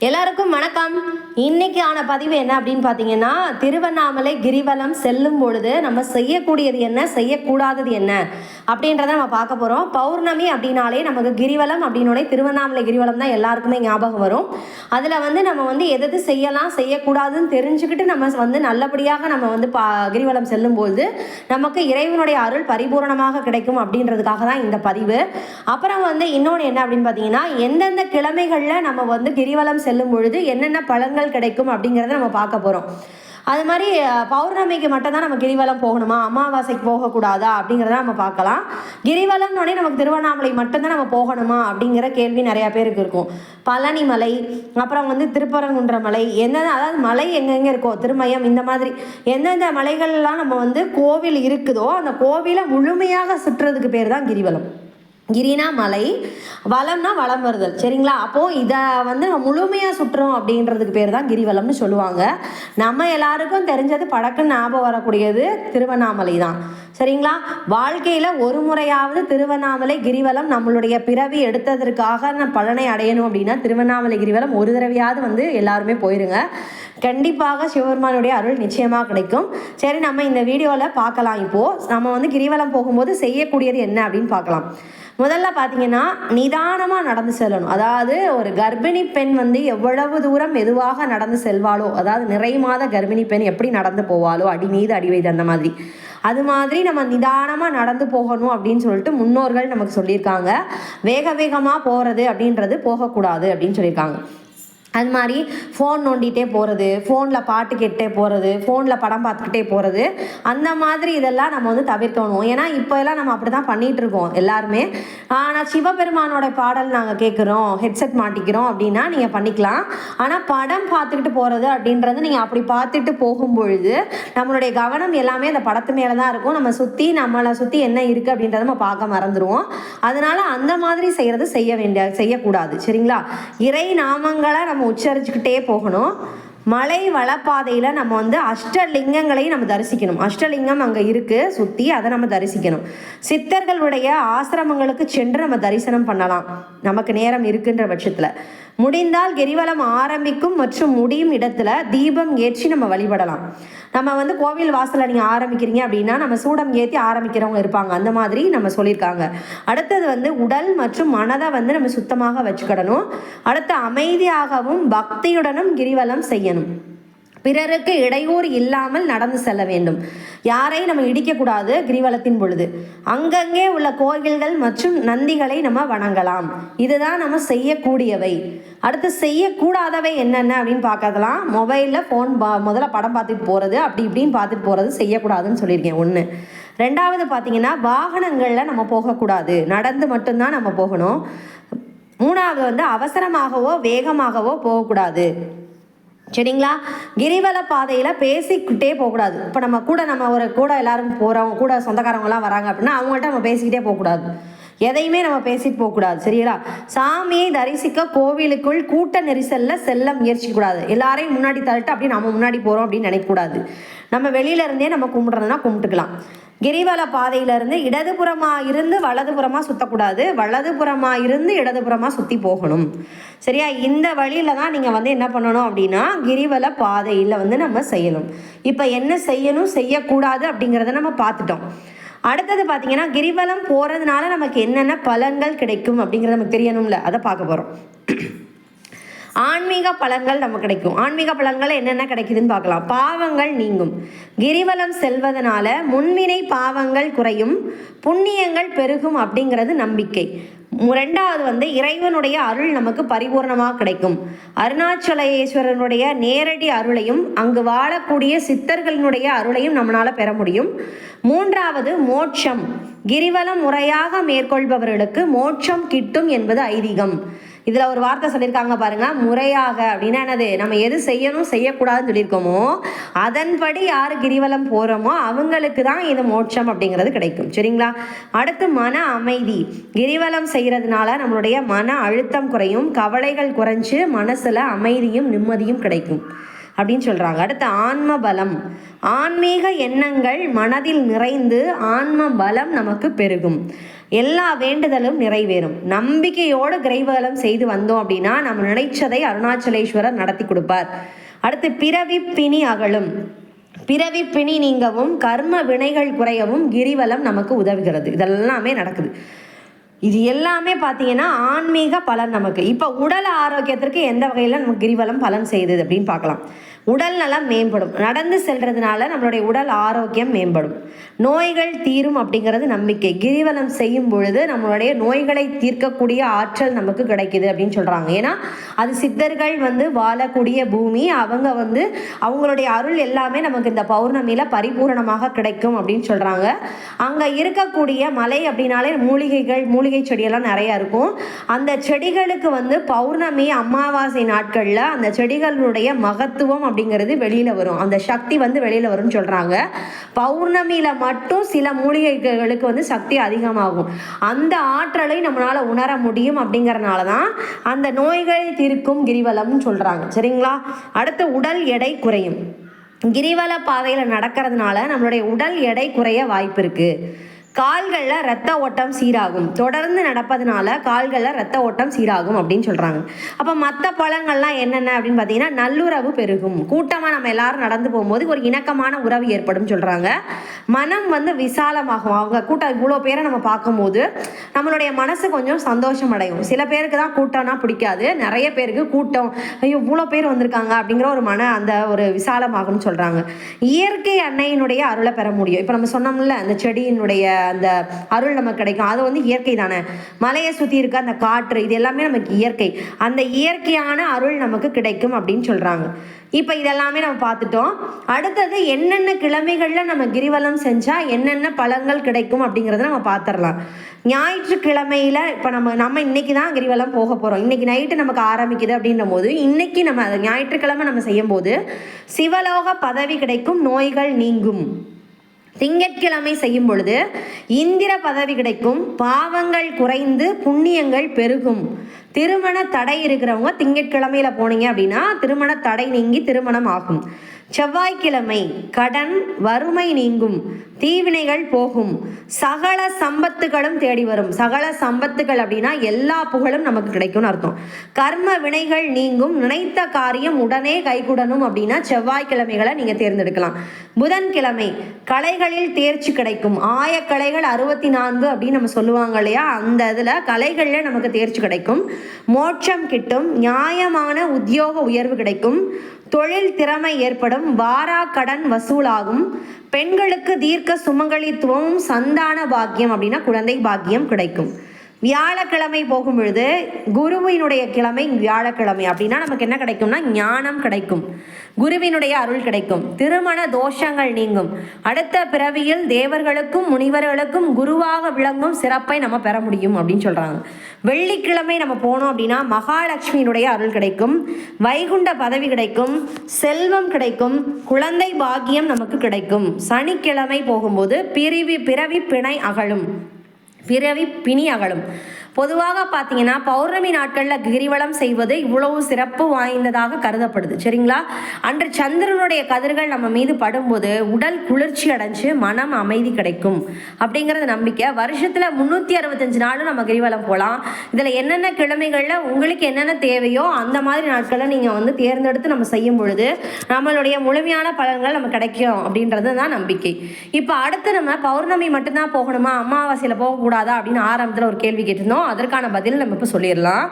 எல்லாருக்கும் வணக்கம். இன்னைக்கான பதிவு என்ன அப்படின்னு பார்த்தீங்கன்னா, திருவண்ணாமலை கிரிவலம் செல்லும் பொழுது நம்ம செய்யக்கூடியது என்ன, செய்யக்கூடாதது என்ன அப்படின்றத நம்ம பார்க்க போகிறோம். பௌர்ணமி அப்படின்னாலே நமக்கு கிரிவலம் அப்படின்னோடே திருவண்ணாமலை கிரிவலம் தான் எல்லாருக்குமே ஞாபகம் வரும். அதில் நம்ம எது செய்யலாம் செய்யக்கூடாதுன்னு தெரிஞ்சுக்கிட்டு நம்ம நல்லபடியாக நம்ம கிரிவலம் செல்லும்போது நமக்கு இறைவனுடைய அருள் பரிபூரணமாக கிடைக்கும் அப்படின்றதுக்காக தான் இந்த பதிவு. அப்புறம் இன்னொன்று என்ன அப்படின்னு பார்த்தீங்கன்னா, எந்தெந்த கிழமைகளில் நம்ம கிரிவலம் செல்லும் பொழுது என்னென்ன பலன்கள் கிடைக்கும் அப்படிங்கிறத நம்ம பார்க்க போகிறோம். அது மாதிரி பௌர்ணமிக்கு மட்டும்தான் நம்ம கிரிவலம் போகணுமா, அமாவாசைக்கு போகக்கூடாதா அப்படிங்கிறத நம்ம பார்க்கலாம். கிரிவலம்னோடனே நமக்கு திருவண்ணாமலை மட்டும்தான் நம்ம போகணுமா அப்படிங்கிற கேள்வி நிறையா பேருக்கு இருக்கும். பழனி மலை, அப்புறம் திருப்பரங்குன்ற மலை, அதாவது மலை எங்கெங்கே இருக்கோ, திருமயம், இந்த மாதிரி எந்தெந்த மலைகள்லாம் நம்ம கோவில் இருக்குதோ அந்த கோவிலை முழுமையாக சுற்றுறதுக்கு பேர் தான் கிரிவலம். கிரினா மலை, வளம்னா வளம் வருதல், சரிங்களா? அப்போது இதை நம்ம முழுமையாக சுற்றுறோம் அப்படின்றதுக்கு பேர் தான் கிரிவலம்னு சொல்லுவாங்க. நம்ம எல்லாருக்கும் தெரிஞ்சது பழக்கம் ஞாபகம் வரக்கூடியது திருவண்ணாமலை தான், சரிங்களா? வாழ்க்கையில் ஒரு முறையாவது திருவண்ணாமலை கிரிவலம் நம்மளுடைய பிறவி எடுத்ததற்காக பலனை அடையணும் அப்படின்னா திருவண்ணாமலை கிரிவலம் ஒரு தடவையாவது எல்லாருமே போயிருங்க. கண்டிப்பாக சிவபெருமானுடைய அருள் நிச்சயமாக கிடைக்கும். சரி, நம்ம இந்த வீடியோவில் பார்க்கலாம். இப்போது நம்ம கிரிவலம் போகும்போது செய்யக்கூடியது என்ன அப்படின்னு பார்க்கலாம். முதல்ல பார்த்தீங்கன்னா, நிதானமாக நடந்து செல்லணும். அதாவது ஒரு கர்ப்பிணி பெண் எவ்வளவு தூரம் மெதுவாக நடந்து செல்வாளோ, அதாவது நிறை மாத கர்ப்பிணி பெண் எப்படி நடந்து போவாளோ, அடி மீது அடி வைத்து அந்த மாதிரி, அது மாதிரி நம்ம நிதானமாக நடந்து போகணும் அப்படின்னு சொல்லிட்டு முன்னோர்கள் நமக்கு சொல்லியிருக்காங்க. வேக வேகமாக போகிறது அப்படின்றது போகக்கூடாது அப்படின்னு சொல்லியிருக்காங்க. அது மாதிரி ஃபோன் நோண்டிகிட்டே போகிறது, ஃபோனில் பாட்டு கேட்டே போகிறது, ஃபோனில் படம் பார்த்துக்கிட்டே போகிறது, அந்த மாதிரி இதெல்லாம் நம்ம தவிர்க்கணும். ஏன்னா இப்போ எல்லாம் நம்ம அப்படி தான் பண்ணிகிட்ருக்கோம் எல்லாருமே. ஆனால் சிவபெருமானோட பாடல் நாங்கள் கேட்குறோம், ஹெட்செட் மாட்டிக்கிறோம் அப்படின்னா நீங்கள் பண்ணிக்கலாம். ஆனால் படம் பார்த்துக்கிட்டு போகிறது அப்படின்றது நீங்கள் அப்படி பார்த்துட்டு போகும்பொழுது நம்மளுடைய கவனம் எல்லாமே அந்த படத்து மேலே தான் இருக்கும். நம்மளை சுற்றி என்ன இருக்குது அப்படின்றத நம்ம பார்க்க மறந்துடுவோம். அதனால் அந்த மாதிரி செய்யக்கூடாது, சரிங்களா? இறை நாமங்களை நம்ம உச்சரிச்சுக்கிட்டே போகணும். மலை வளப்பாதையில் நம்ம அஷ்டலிங்கங்களையும் நம்ம தரிசிக்கணும். அஷ்டலிங்கம் அங்கே இருக்குது சுற்றி, அதை நம்ம தரிசிக்கணும். சித்தர்களுடைய ஆசிரமங்களுக்கு சென்று நம்ம தரிசனம் பண்ணலாம் நமக்கு நேரம் இருக்குன்ற பட்சத்தில். முடிந்தால் கிரிவலம் ஆரம்பிக்கும் மற்றும் முடியும் இடத்துல தீபம் ஏற்றி நம்ம வழிபடலாம். நம்ம கோவில் வாசலில் நீங்கள் ஆரம்பிக்கிறீங்க அப்படின்னா நம்ம சூடம் ஏற்றி ஆரம்பிக்கிறவங்க இருப்பாங்க, அந்த மாதிரி நம்ம சொல்லியிருக்காங்க. அடுத்தது உடல் மற்றும் மனதை நம்ம சுத்தமாக வச்சுக்கிடணும். அடுத்து அமைதியாகவும் பக்தியுடனும் கிரிவலம் செய்யணும். பிறருக்கு இடையூறு இல்லாமல் நடந்து செல்ல வேண்டும். யாரையும் நம்ம இடிக்கக்கூடாது. கிரிவலத்தின் பொழுது அங்கங்கே உள்ள கோயில்கள் மற்றும் நந்திகளை நம்ம வணங்கலாம். இதுதான் நம்ம செய்யக்கூடியவை. அடுத்து செய்யக்கூடாதவை என்னென்ன அப்படின்னு பார்க்கலாம். மொபைலில் ஃபோன் முதல்ல படம் பார்த்துட்டு போகிறது, அப்படி இப்படின்னு பார்த்துட்டு போகிறது செய்யக்கூடாதுன்னு சொல்லியிருக்கேன். ஒன்று. ரெண்டாவது பார்த்தீங்கன்னா, வாகனங்களில் நம்ம போகக்கூடாது, நடந்து மட்டும்தான் நம்ம போகணும். மூணாவது அவசரமாகவோ வேகமாகவோ போகக்கூடாது, சரிங்களா? கிரிவல பாதையில் பேசிக்கிட்டே போகக்கூடாது. இப்போ நம்ம ஒரு கூட எல்லாரும் போகிறோம், கூட சொந்தக்காரவங்களாம் வராங்க அப்படின்னா அவங்கள்ட்ட நம்ம பேசிக்கிட்டே போகக்கூடாது. எதையுமே நம்ம பேசிட்டு போகக்கூடாது, சரிங்களா? சாமியை தரிசிக்க கோவிலுக்குள் கூட்ட நெரிசலில் செல்ல முயற்சிக்கூடாது. எல்லாரையும் முன்னாடி தள்ளிட்டு அப்படி நம்ம முன்னாடி போகிறோம் அப்படின்னு நினைக்கக்கூடாது. நம்ம வெளியிலேருந்தே நம்ம கும்பிட்றதுனா கும்பிட்டுக்கலாம். கிரிவல பாதையிலேருந்து இடதுபுறமாக இருந்து வலதுபுறமாக சுற்றக்கூடாது, வலதுபுறமாக இருந்து இடதுபுறமாக சுற்றி போகணும், சரியா? இந்த வழியில் தான் நீங்கள் என்ன பண்ணணும் அப்படின்னா கிரிவல பாதையில் நம்ம செய்யணும். இப்போ என்ன செய்யணும் செய்யக்கூடாது அப்படிங்கிறத நம்ம பார்த்துட்டோம். அடுத்தது பார்த்தீங்கன்னா, கிரிவலம் போகிறதுனால நமக்கு என்னென்ன பலன்கள் கிடைக்கும் அப்படிங்கிறத நமக்கு தெரியணும்ல, அதை பார்க்க போகிறோம். ஆன்மீக பலன்கள் நமக்கு கிடைக்கும். ஆன்மீக பலன்கள் என்னென்ன கிடைக்குதுன்னு பார்க்கலாம். பாவங்கள் நீங்கும். கிரிவலம் செல்வதனால முன்வினை பாவங்கள் குறையும், புண்ணியங்கள் பெருகும் அப்படிங்கிறது நம்பிக்கை. ரெண்டாவது இறைவனுடைய அருள் நமக்கு பரிபூர்ணமாக கிடைக்கும். அருணாச்சலேஸ்வரனுடைய நேரடி அருளையும் அங்கு வாழக்கூடிய சித்தர்களினுடைய அருளையும் நம்மளால் பெற முடியும். மூன்றாவது மோட்சம். கிரிவலம் முறையாக மேற்கொள்பவர்களுக்கு மோட்சம் கிட்டும் என்பது ஐதீகம். இதில் ஒரு வார்த்தை சொல்லியிருக்காங்க பாருங்க, முறையாக அப்படின்னா என்னது? நம்ம எது செய்யணும் செய்யக்கூடாதுன்னு சொல்லியிருக்கோமோ அதன்படி யார் கிரிவலம் போகிறோமோ அவங்களுக்கு தான் இது மோட்சம் அப்படிங்கிறது கிடைக்கும், சரிங்களா? அடுத்து மன அமைதி. கிரிவலம் செய்கிறதுனால நம்மளுடைய மன அழுத்தம் குறையும், கவலைகள் குறைஞ்சு மனசில் அமைதியும் நிம்மதியும் கிடைக்கும் அப்படின்னு சொல்கிறாங்க. அடுத்து ஆன்ம பலம். ஆன்மீக எண்ணங்கள் மனதில் நிறைந்து ஆன்ம பலம் நமக்கு பெருகும். எல்லா வேண்டுதலும் நிறைவேறும். நம்பிக்கையோடு கிரிவலம் செய்து வந்தோம் அப்படின்னா நம்ம நினைச்சதை அருணாச்சலேஸ்வரர் நடத்தி கொடுப்பார். அடுத்து பிறவி பிணி அகலும். பிறவி பிணி நீங்கவும் கர்ம வினைகள் குறையவும் கிரிவலம் நமக்கு உதவுகிறது. இதெல்லாமே நடக்குது. இது எல்லாமே பார்த்தீங்கன்னா ஆன்மீக பலன் நமக்கு. இப்போ உடல் ஆரோக்கியத்திற்கு எந்த வகையில் நமக்கு கிரிவலம் பலன் செய்யுது அப்படின்னு பார்க்கலாம். உடல் நலம் மேம்படும். நடந்து செல்றதுனால நம்மளுடைய உடல் ஆரோக்கியம் மேம்படும். நோய்கள் தீரும் அப்படிங்கிறது நம்பிக்கை. கிரிவலம் செய்யும் பொழுது நம்மளுடைய நோய்களை தீர்க்கக்கூடிய ஆற்றல் நமக்கு கிடைக்குது அப்படின்னு சொல்கிறாங்க. ஏன்னா அது சித்தர்கள் வாழக்கூடிய பூமி. அவங்க அவங்களுடைய அருள் எல்லாமே நமக்கு இந்த பௌர்ணமியில் பரிபூரணமாக கிடைக்கும் அப்படின்னு சொல்கிறாங்க. அங்கே இருக்கக்கூடிய மலை அப்படின்னாலே மூலிகை செடியெல்லாம் நிறையா இருக்கும். அந்த செடிகளுக்கு பௌர்ணமி அமாவாசை நாட்களில் அந்த செடிகளுடைய மகத்துவம் அப்படிங்கிறது வெளியில் வரும். அந்த சக்தி வெளியில் வரும்னு சொல்கிறாங்க. பௌர்ணமியில் மட்டும் சில மூலிகைகளுக்கு சக்தி அதிகமாகும். அந்த ஆற்றலை நம்மளால் உணர முடியும். அப்படிங்கிறனால தான் அந்த நோய்கள் தீர்க்கும் கிரிவலம்னு சொல்கிறாங்க. சரிங்களா? அடுத்து உடல் எடை குறையும். கிரிவல பாதையில் நடக்கிறதுனால நம்மளுடைய உடல் எடை குறைய வாய்ப்பு இருக்குது. கால்களில் இரத்த ஓட்டம் சீராகும். தொடர்ந்து நடப்பதனால கால்களில் இரத்த ஓட்டம் சீராகும் அப்படின்னு சொல்கிறாங்க. அப்போ மற்ற பலன்கள்லாம் என்னென்ன அப்படின்னு பார்த்தீங்கன்னா நல்லுறவு பெருகும். கூட்டமாக நம்ம எல்லாரும் நடந்து போகும்போது ஒரு இணக்கமான உறவு ஏற்படும் சொல்கிறாங்க. மனம் விசாலமாகும். அவங்க கூட்டம் இவ்வளோ பேரை நம்ம பார்க்கும்போது நம்மளுடைய மனசு கொஞ்சம் சந்தோஷம் அடையும். சில பேருக்கு தான் கூட்டம்னா பிடிக்காது. நிறைய பேருக்கு கூட்டம் ஐயோ இவ்வளோ பேர் வந்திருக்காங்க அப்படிங்கிற அந்த ஒரு விசாலமாகும்னு சொல்கிறாங்க. இயற்கை அன்னையினுடைய அருளை பெற முடியும். இப்போ நம்ம சொன்னோம்ல அந்த செடியினுடைய அந்த அருள் நமக்கு கிடைக்கும். அது இயற்கை தானே. மலையை சுற்றி இருக்க அந்த காற்று இது எல்லாமே நமக்கு இயற்கை. அந்த இயற்கையான அருள் நமக்கு கிடைக்கும் அப்படின்னு சொல்கிறாங்க. இப்போ இதெல்லாமே நம்ம பார்த்துட்டோம். அடுத்தது என்னென்ன கிழமைகளில் நம்ம கிரிவலம் செஞ்சால் என்னென்ன பலன்கள் கிடைக்கும் அப்படிங்கிறத நம்ம பார்த்துடலாம். ஞாயிற்றுக்கிழமையில் இப்போ நம்ம இன்னைக்கு தான் கிரிவலம் போக போகிறோம். இன்னைக்கு நைட்டு நமக்கு ஆரம்பிக்குது அப்படின்ற போது இன்னைக்கு நம்ம ஞாயிற்றுக்கிழமை நம்ம செய்யும் போது சிவலோக பதவி கிடைக்கும், நோய்கள் நீங்கும். திங்கட்கிழமை செய்யும் பொழுது இந்திர பதவி கிடைக்கும், பாவங்கள் குறைந்து புண்ணியங்கள் பெருகும். திருமண தடை இருக்கிறவங்க திங்கட்கிழமையில போனீங்க அப்படின்னா திருமண தடை நீங்கி திருமணம் ஆகும். செவ்வாய்க்கிழமை கடன் வறுமை நீங்கும், தீவினைகள் போகும், சகல சம்பத்துகளும் தேடி வரும். சகல சம்பத்துகள் அப்படின்னா எல்லா புகழும் நமக்கு கிடைக்கும்னு அர்த்தம். கர்ம வினைகள் நீங்கும், நினைத்த காரியம் உடனே கைகூடணும் அப்படின்னா செவ்வாய்க்கிழமைகளை நீங்க தேர்ந்தெடுக்கலாம். புதன்கிழமை கலைகளில் தேர்ச்சி கிடைக்கும். ஆயக்கலைகள் 64 அப்படின்னு நம்ம சொல்லுவாங்க இல்லையா, அந்த இதுல கலைகள்ல நமக்கு தேர்ச்சி கிடைக்கும். மோட்சம் கிட்டும், நியாயமான உத்தியோக உயர்வு கிடைக்கும், தொழில் திறமை ஏற்படும், வாரா கடன் வசூலாகும், பெண்களுக்கு தீர்க்க சுமங்கலித்துவம், சந்தான பாக்கியம் அப்படின்னா குழந்தை பாக்கியம் கிடைக்கும். வியாழக்கிழமை போகும் பொழுது குருவினுடைய கிழமை வியாழக்கிழமை அப்படின்னா நமக்கு என்ன கிடைக்கும்னா ஞானம் கிடைக்கும், குருவினுடைய அருள் கிடைக்கும், திருமண தோஷங்கள் நீங்கும், அடுத்த பிறவியில் தேவர்களுக்கும் முனிவர்களுக்கும் குருவாக விளங்கும் சிறப்பை நம்ம பெற முடியும் அப்படின்னு சொல்றாங்க. வெள்ளிக்கிழமை நம்ம போனோம் அப்படின்னா மகாலட்சுமியினுடைய அருள் கிடைக்கும், வைகுண்ட பதவி கிடைக்கும், செல்வம் கிடைக்கும், குழந்தை பாக்கியம் நமக்கு கிடைக்கும். சனிக்கிழமை போகும்போது பிறவி பிணை அகலும், பிறவி பிணி அகலும். பொதுவாக பார்த்தீங்கன்னா பௌர்ணமி நாட்களில் கிரிவலம் செய்வது இவ்வளவு சிறப்பு வாய்ந்ததாக கருதப்படுது. சரிங்களா? அன்று சந்திரனுடைய கதிர்கள் நம்ம மீது படும்போது உடல் குளிர்ச்சி அடைஞ்சு மனம் அமைதி கிடைக்கும் அப்படிங்கிறது நம்பிக்கை. வருஷத்தில் 365 நாளும் நம்ம கிரிவலம் போகலாம். இதில் என்னென்ன கிழமைகளில் உங்களுக்கு என்னென்ன தேவையோ அந்த மாதிரி நாட்களில் நீங்கள் தேர்ந்தெடுத்து நம்ம செய்யும் பொழுது நம்மளுடைய முழுமையான பலன்கள் நம்ம கிடைக்கும் அப்படின்றது தான் நம்பிக்கை. இப்போ அடுத்து நம்ம பௌர்ணமி மட்டும்தான் போகணுமா, அமாவாசையில் போகக்கூடாதா அப்படின்னு ஆரம்பத்தில் ஒரு கேள்வி கேட்டிருந்தோம். அதற்கான பதில் நம்ம இப்போ சொல்லிடலாம்.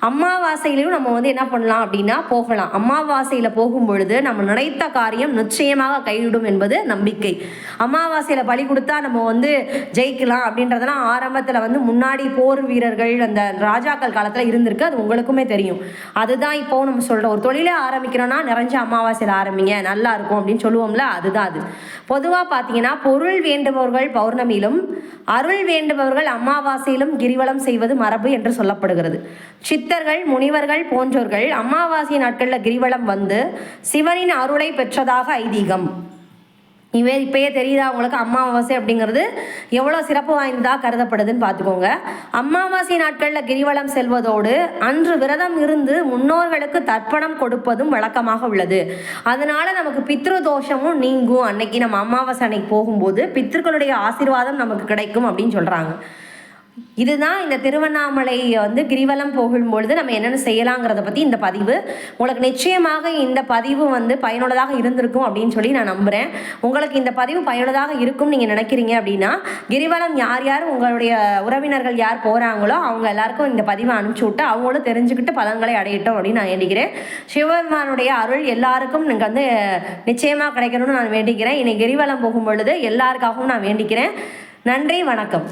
அமாவாசையிலையும் நம்ம என்ன பண்ணலாம் அப்படின்னா போகலாம். அமாவாசையில் போகும் பொழுது நம்ம நினைத்த காரியம் நிச்சயமாக கைவிடும் என்பது நம்பிக்கை. அமாவாசையில் பலி கொடுத்தா நம்ம ஜெயிக்கலாம் அப்படின்றதெல்லாம் ஆரம்பத்தில் முன்னாடி போர் வீரர்கள் அந்த ராஜாக்கள் காலத்தில் இருந்திருக்கு. அது உங்களுக்குமே தெரியும். அதுதான் இப்போ நம்ம சொல்கிறோம். ஒரு தொழிலே ஆரம்பிக்கிறோன்னா நிறைஞ்ச அமாவாசையில் ஆரம்பிங்க, நல்லா இருக்கும் அப்படின்னு சொல்லுவோம்ல, அதுதான் அது. பொதுவாக பார்த்தீங்கன்னா பொருள் வேண்டுபவர்கள் பௌர்ணமியிலும் அருள் வேண்டுபவர்கள் அமாவாசையிலும் கிரிவலம் செய்வது மரபு என்று சொல்லப்படுகிறது. சித்தர்கள் முனிவர்கள் போன்றோர்கள் அமாவாசை நாட்களில் கிரிவலம் சிவனின் அருளை பெற்றதாக ஐதீகம். இப்பயே தெரியுதா உங்களுக்கு அமாவாசை அப்படிங்கிறது எவ்வளோ சிறப்பு வாய்ந்ததாக கருதப்படுதுன்னு பார்த்துக்கோங்க. அமாவாசை நாட்களில் கிரிவலம் செல்வதோடு அன்று விரதம் இருந்து முன்னோர்களுக்கு தர்ப்பணம் கொடுப்பதும் வழக்கமாக உள்ளது. அதனால நமக்கு பித்ரு தோஷமும் நீங்கும். அன்னைக்கு நம்ம அமாவாசை அன்னைக்கு போகும்போது பித்ருக்களுடைய ஆசீர்வாதம் நமக்கு கிடைக்கும் அப்படின்னு சொல்கிறாங்க. இதுதான் இந்த திருவண்ணாமலை வந்து கிரிவலம் போகும்பொழுது நம்ம என்னென்ன செய்யலாங்கிறத பற்றி இந்த பதிவு. உங்களுக்கு நிச்சயமாக இந்த பதிவு வந்து பயனுள்ளதாக இருந்திருக்கும் அப்படின்னு சொல்லி நான் நம்புகிறேன். உங்களுக்கு இந்த பதிவு பயனுள்ளதாக இருக்கும் நீங்கள் நினைக்கிறீங்க அப்படின்னா, கிரிவலம் யார் யார் உங்களுடைய உறவினர்கள் யார் போகிறாங்களோ அவங்க எல்லாருக்கும் இந்த பதிவை அனுப்பிச்சி விட்டு அவங்களும் தெரிஞ்சுக்கிட்டு பலன்களை அடையட்டும் அப்படின்னு நான் வேண்டிக்கிறேன். சிவபெருமானுடைய அருள் எல்லாருக்கும் எனக்கு வந்து நிச்சயமாக கிடைக்கணும்னு நான் வேண்டிக்கிறேன். இன்னைக்கு கிரிவலம் போகும் பொழுது எல்லாருக்காகவும் நான் வேண்டிக்கிறேன். நன்றி, வணக்கம்.